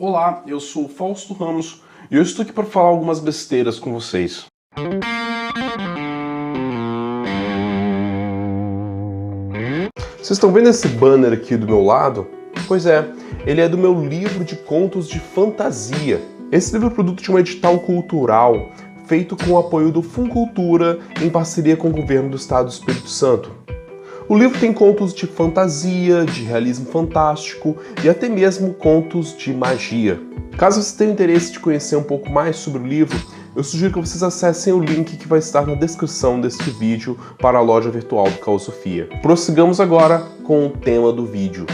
Olá, eu sou o Fausto Ramos e eu estou aqui para falar algumas besteiras com vocês. Vocês estão vendo esse banner aqui do meu lado? Pois é, ele é do meu livro de contos de fantasia. Esse livro é produto de um edital cultural feito com o apoio do Funcultura em parceria com o governo do estado do Espírito Santo. O livro tem contos de fantasia, de realismo fantástico e até mesmo contos de magia. Caso você tenha interesse de conhecer um pouco mais sobre o livro, eu sugiro que vocês acessem o link que vai estar na descrição deste vídeo para a loja virtual do Caosofia. Prossigamos agora com o tema do vídeo.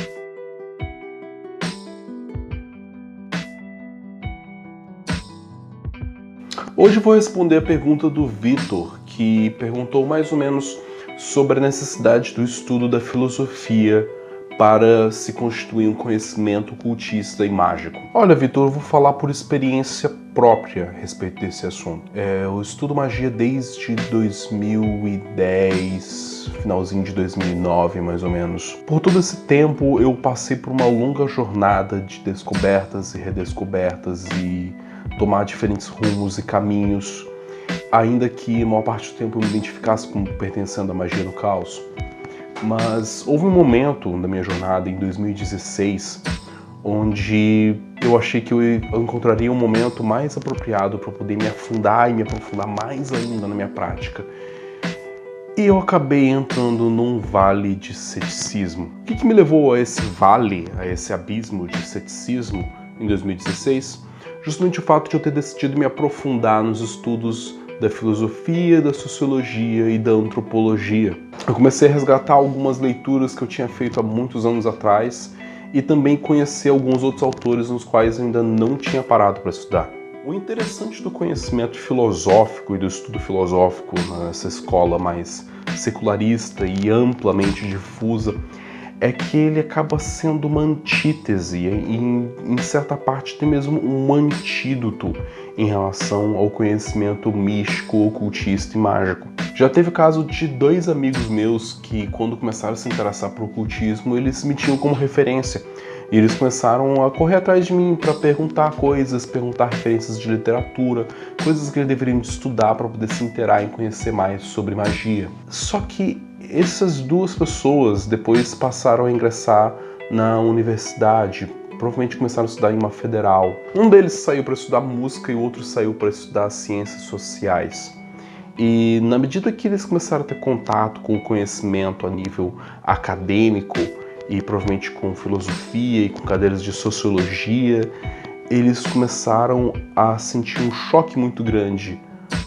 Hoje eu vou responder a pergunta do Vitor, que perguntou mais ou menos sobre a necessidade do estudo da filosofia para se constituir um conhecimento cultista e mágico. Olha, Vitor, eu vou falar por experiência própria a respeito desse assunto. Eu estudo magia desde 2010, finalzinho de 2009, mais ou menos. Por todo esse tempo, eu passei por uma longa jornada de descobertas e redescobertas e tomar diferentes rumos e caminhos, ainda que a maior parte do tempo eu me identificasse como pertencendo à magia do caos. Mas houve um momento na minha jornada, em 2016, onde eu achei que eu encontraria um momento mais apropriado para poder me afundar e me aprofundar mais ainda na minha prática. E eu acabei entrando num vale de ceticismo. O que me levou a esse vale, a esse abismo de ceticismo em 2016? Justamente o fato de eu ter decidido me aprofundar nos estudos da filosofia, da sociologia e da antropologia. Eu comecei a resgatar algumas leituras que eu tinha feito há muitos anos atrás e também conhecer alguns outros autores nos quais eu ainda não tinha parado para estudar. O interessante do conhecimento filosófico e do estudo filosófico nessa escola mais secularista e amplamente difusa é que ele acaba sendo uma antítese e, em certa parte, até mesmo um antídoto em relação ao conhecimento místico, ocultista e mágico. Já teve o caso de dois amigos meus que, quando começaram a se interessar por ocultismo, eles me tinham como referência. E eles começaram a correr atrás de mim para perguntar coisas, perguntar referências de literatura, coisas que eles deveriam estudar para poder se inteirar e conhecer mais sobre magia. Só que essas duas pessoas depois passaram a ingressar na universidade, provavelmente começaram a estudar em uma federal. Um deles saiu para estudar música e o outro saiu para estudar ciências sociais. E na medida que eles começaram a ter contato com o conhecimento a nível acadêmico, e provavelmente com filosofia e com cadeiras de sociologia, eles começaram a sentir um choque muito grande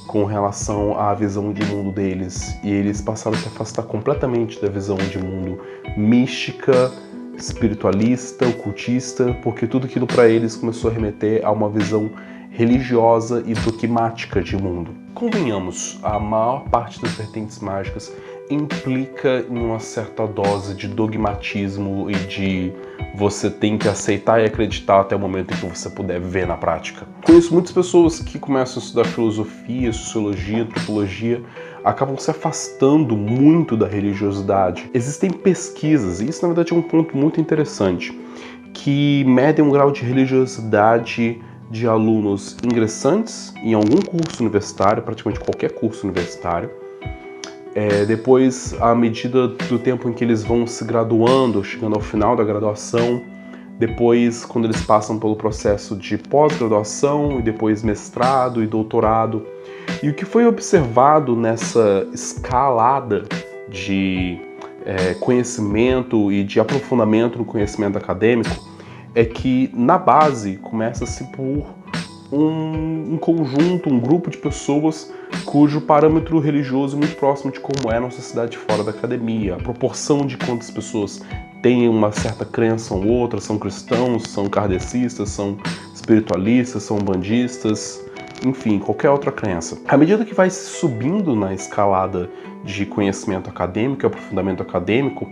com relação à visão de mundo deles, e eles passaram a se afastar completamente da visão de mundo mística, espiritualista, ocultista, porque tudo aquilo para eles começou a remeter a uma visão religiosa e dogmática de mundo. Convenhamos, a maior parte das vertentes mágicas implica em uma certa dose de dogmatismo e de você tem que aceitar e acreditar até o momento em que você puder ver na prática. Conheço muitas pessoas que começam a estudar filosofia, sociologia, antropologia, acabam se afastando muito da religiosidade. Existem pesquisas, e isso na verdade é um ponto muito interessante, que medem um grau de religiosidade de alunos ingressantes em algum curso universitário, praticamente qualquer curso universitário. Depois, à medida do tempo em que eles vão se graduando, chegando ao final da graduação, depois quando eles passam pelo processo de pós-graduação e depois mestrado e doutorado. E o que foi observado nessa escalada de conhecimento e de aprofundamento no conhecimento acadêmico é que na base começa-se por um conjunto, um grupo de pessoas cujo parâmetro religioso é muito próximo de como é a nossa sociedade fora da academia. A proporção de quantas pessoas têm uma certa crença ou outra, são cristãos, são kardecistas, são espiritualistas, são bandistas, enfim, qualquer outra crença. À medida que vai subindo na escalada de conhecimento acadêmico e aprofundamento acadêmico,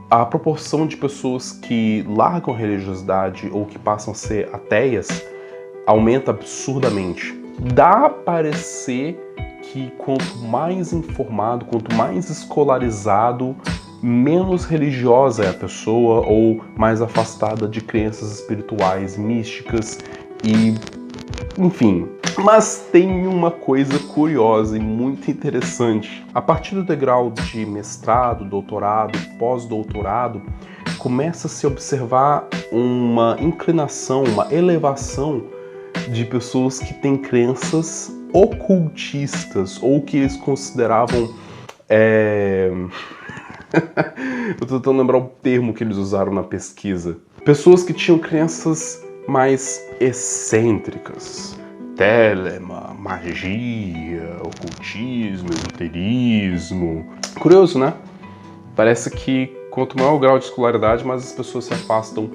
a proporção de pessoas que largam a religiosidade ou que passam a ser ateias aumenta absurdamente. Dá a parecer que quanto mais informado, quanto mais escolarizado menos religiosa é a pessoa ou mais afastada de crenças espirituais, místicas e, enfim. Mas tem uma coisa curiosa e muito interessante. A partir do degrau de mestrado, doutorado, pós-doutorado, começa a se observar uma inclinação, uma elevação de pessoas que têm crenças ocultistas, ou que eles consideravam... Eu tô tentando lembrar o termo que eles usaram na pesquisa. Pessoas que tinham crenças mais excêntricas. Telema, magia, ocultismo, esoterismo. Curioso, né? Parece que quanto maior o grau de escolaridade, mais as pessoas se afastam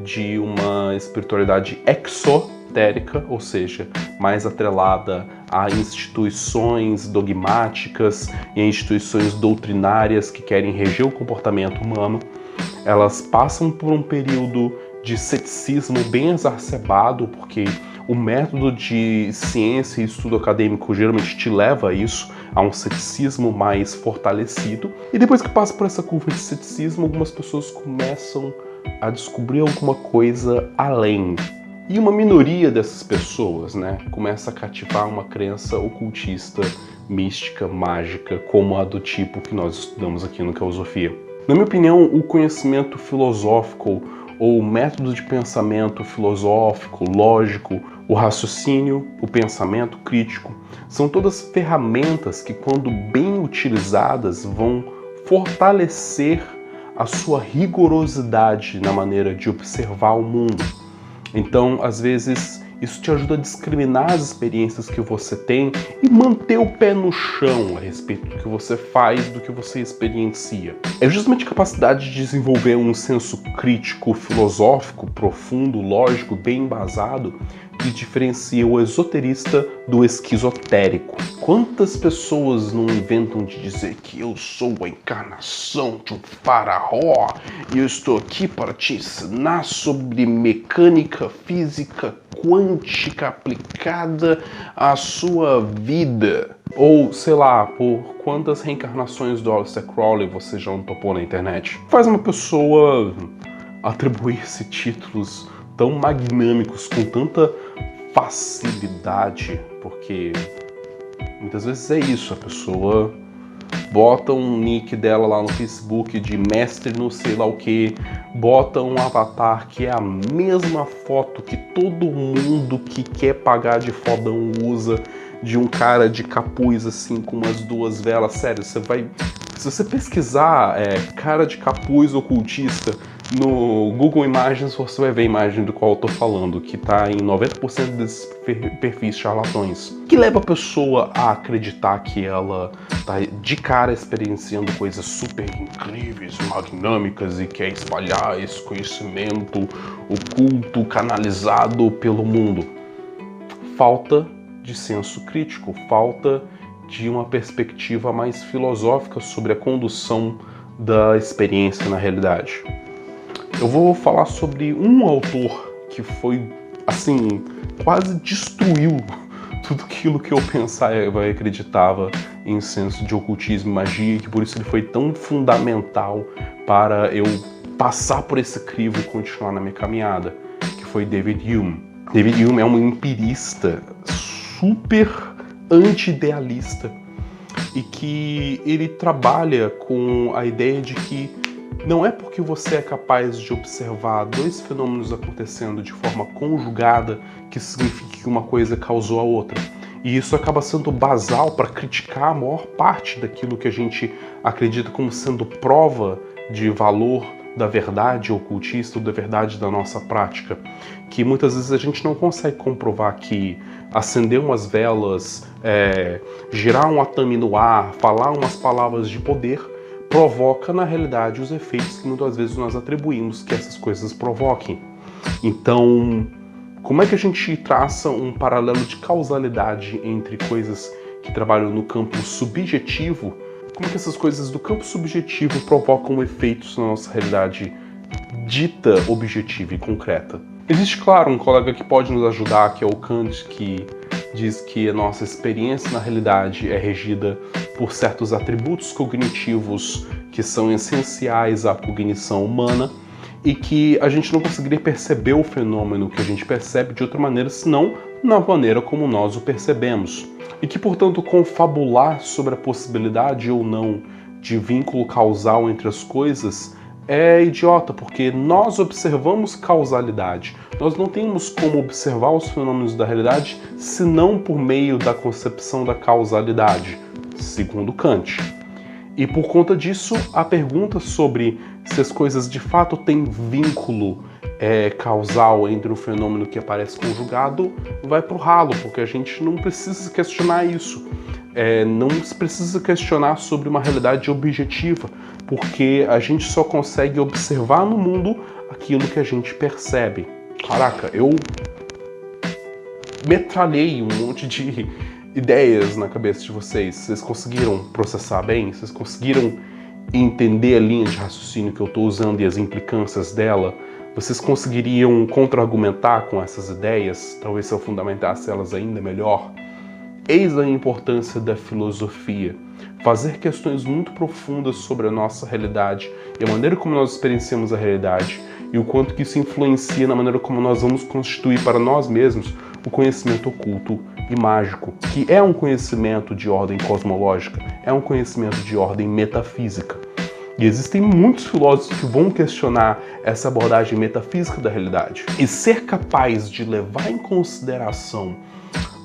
de uma espiritualidade exotérica, ou seja, mais atrelada a instituições dogmáticas e a instituições doutrinárias que querem reger o comportamento humano. Elas passam por um período de ceticismo bem exacerbado, porque o método de ciência e estudo acadêmico geralmente te leva a isso, a um ceticismo mais fortalecido. E depois que passa por essa curva de ceticismo, algumas pessoas começam a descobrir alguma coisa além. E uma minoria dessas pessoas, começa a cativar uma crença ocultista, mística, mágica, como a do tipo que nós estudamos aqui no Teosofia. Na minha opinião, o conhecimento filosófico ou o método de pensamento filosófico, lógico, o raciocínio, o pensamento crítico, são todas ferramentas que, quando bem utilizadas, vão fortalecer a sua rigorosidade na maneira de observar o mundo. Então, às vezes, isso te ajuda a discriminar as experiências que você tem e manter o pé no chão a respeito do que você faz, do que você experiencia. É justamente a capacidade de desenvolver um senso crítico, filosófico, profundo, lógico, bem embasado, que diferencia o esoterista do esquizotérico. Quantas pessoas não inventam de dizer que eu sou a encarnação de um faraó e eu estou aqui para te ensinar sobre mecânica física quântica aplicada à sua vida? Ou, sei lá, por quantas reencarnações do Aleister Crowley você já não topou na internet? Faz uma pessoa atribuir-se títulos tão magnâmicos com tanta facilidade, porque muitas vezes é isso, a pessoa bota um nick dela lá no Facebook de mestre no sei lá o que, bota um avatar que é a mesma foto que todo mundo que quer pagar de fodão usa, de um cara de capuz assim com umas duas velas. Sério, se você pesquisar cara de capuz ocultista no Google Imagens, você vai ver a imagem do qual eu tô falando, que tá em 90% desses perfis charlatões, que leva a pessoa a acreditar que ela tá de cara experienciando coisas super incríveis, magnâmicas e quer espalhar esse conhecimento oculto, canalizado pelo mundo. Falta de senso crítico, falta de uma perspectiva mais filosófica sobre a condução da experiência na realidade. Eu vou falar sobre um autor que foi, assim, quase destruiu tudo aquilo que eu pensava e acreditava em senso de ocultismo e magia, e que por isso ele foi tão fundamental para eu passar por esse crivo e continuar na minha caminhada, que foi David Hume. David Hume é um empirista super anti-idealista e que ele trabalha com a ideia de que não é porque você é capaz de observar dois fenômenos acontecendo de forma conjugada que significa que uma coisa causou a outra. E isso acaba sendo basal para criticar a maior parte daquilo que a gente acredita como sendo prova de valor da verdade ocultista ou da verdade da nossa prática. Que muitas vezes a gente não consegue comprovar que acender umas velas, girar um atame no ar, falar umas palavras de poder, provoca na realidade os efeitos que muitas vezes nós atribuímos que essas coisas provoquem. Então, como é que a gente traça um paralelo de causalidade entre coisas que trabalham no campo subjetivo? Como é que essas coisas do campo subjetivo provocam efeitos na nossa realidade dita objetiva e concreta? Existe, claro, um colega que pode nos ajudar, que é o Kant, que diz que a nossa experiência na realidade é regida por certos atributos cognitivos que são essenciais à cognição humana e que a gente não conseguiria perceber o fenômeno que a gente percebe de outra maneira, senão na maneira como nós o percebemos. E que, portanto, confabular sobre a possibilidade ou não de vínculo causal entre as coisas é idiota, porque nós observamos causalidade. Nós não temos como observar os fenômenos da realidade senão por meio da concepção da causalidade, segundo Kant. E por conta disso, a pergunta sobre se as coisas de fato têm vínculo causal entre o fenômeno que aparece conjugado vai pro ralo, porque a gente não precisa questionar isso. Não se precisa questionar sobre uma realidade objetiva, porque a gente só consegue observar no mundo aquilo que a gente percebe. Caraca, eu metralhei um monte de ideias na cabeça de vocês. Vocês conseguiram processar bem? Vocês conseguiram entender a linha de raciocínio que eu estou usando e as implicâncias dela? Vocês conseguiriam contra-argumentar com essas ideias? Talvez se eu fundamentasse elas ainda melhor? Eis a importância da filosofia. Fazer questões muito profundas sobre a nossa realidade e a maneira como nós experienciamos a realidade e o quanto que isso influencia na maneira como nós vamos constituir para nós mesmos o conhecimento oculto e mágico, que é um conhecimento de ordem cosmológica, é um conhecimento de ordem metafísica. E existem muitos filósofos que vão questionar essa abordagem metafísica da realidade. E ser capaz de levar em consideração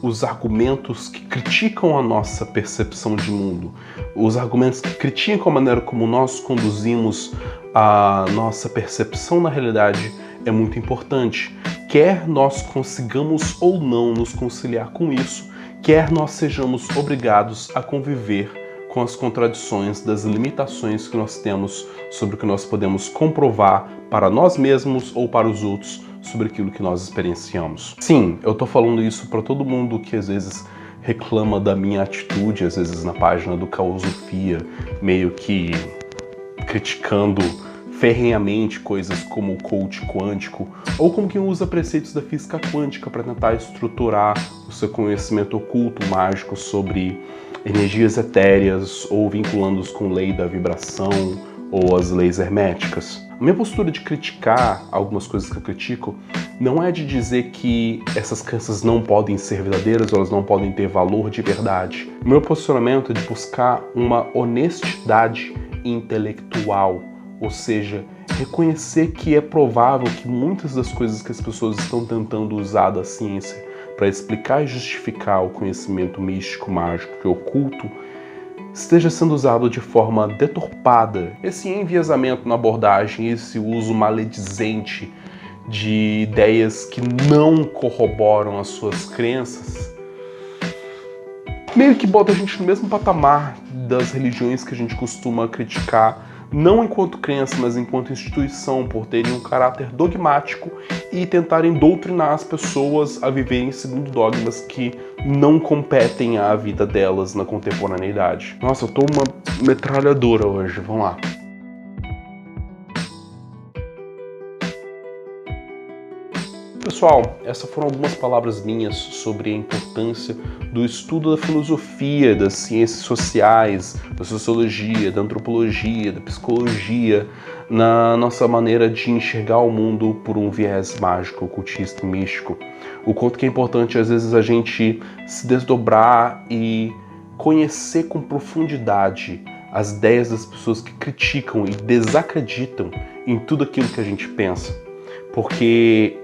os argumentos que criticam a nossa percepção de mundo, os argumentos que criticam a maneira como nós conduzimos a nossa percepção na realidade é muito importante. Quer nós consigamos ou não nos conciliar com isso, quer nós sejamos obrigados a conviver com as contradições das limitações que nós temos sobre o que nós podemos comprovar para nós mesmos ou para os outros sobre aquilo que nós experienciamos. Sim, eu tô falando isso para todo mundo que às vezes reclama da minha atitude, às vezes na página do Caosofia, meio que criticando ferrenhamente coisas como o coach quântico, ou como quem usa preceitos da física quântica para tentar estruturar o seu conhecimento oculto, mágico sobre energias etéreas, ou vinculando-os com lei da vibração, ou as leis herméticas. A minha postura de criticar algumas coisas que eu critico não é de dizer que essas crenças não podem ser verdadeiras, ou elas não podem ter valor de verdade. O meu posicionamento é de buscar uma honestidade intelectual, ou seja, reconhecer que é provável que muitas das coisas que as pessoas estão tentando usar da ciência para explicar e justificar o conhecimento místico, mágico e oculto esteja sendo usado de forma deturpada. Esse enviesamento na abordagem, esse uso maledizente de ideias que não corroboram as suas crenças, meio que bota a gente no mesmo patamar das religiões que a gente costuma criticar, não enquanto crença, mas enquanto instituição, por terem um caráter dogmático e tentarem doutrinar as pessoas a viverem segundo dogmas que não competem à vida delas na contemporaneidade. Nossa, eu tô uma metralhadora hoje, vamos lá. Pessoal, essas foram algumas palavras minhas sobre a importância do estudo da filosofia, das ciências sociais, da sociologia, da antropologia, da psicologia, na nossa maneira de enxergar o mundo por um viés mágico, ocultista e místico. O quanto que é importante, às vezes, a gente se desdobrar e conhecer com profundidade as ideias das pessoas que criticam e desacreditam em tudo aquilo que a gente pensa. Porque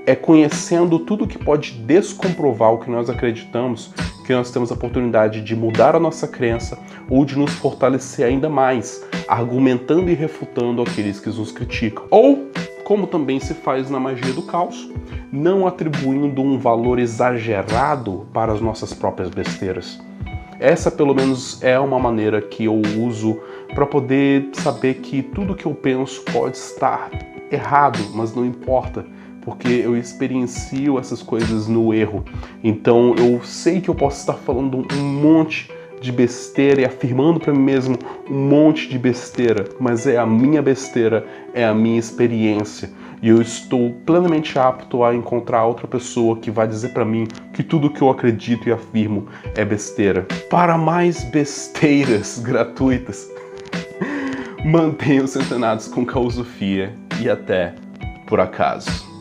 é conhecendo tudo que pode descomprovar o que nós acreditamos que nós temos a oportunidade de mudar a nossa crença ou de nos fortalecer ainda mais, argumentando e refutando aqueles que nos criticam. Ou, como também se faz na magia do caos, não atribuindo um valor exagerado para as nossas próprias besteiras. Essa, pelo menos, é uma maneira que eu uso para poder saber que tudo que eu penso pode estar errado, mas não importa, porque eu experiencio essas coisas no erro. Então eu sei que eu posso estar falando um monte de besteira e afirmando para mim mesmo um monte de besteira, mas é a minha besteira, é a minha experiência. E eu estou plenamente apto a encontrar outra pessoa que vai dizer pra mim que tudo que eu acredito e afirmo é besteira. Para mais besteiras gratuitas, mantenham-se antenados com Causofia e até por acaso.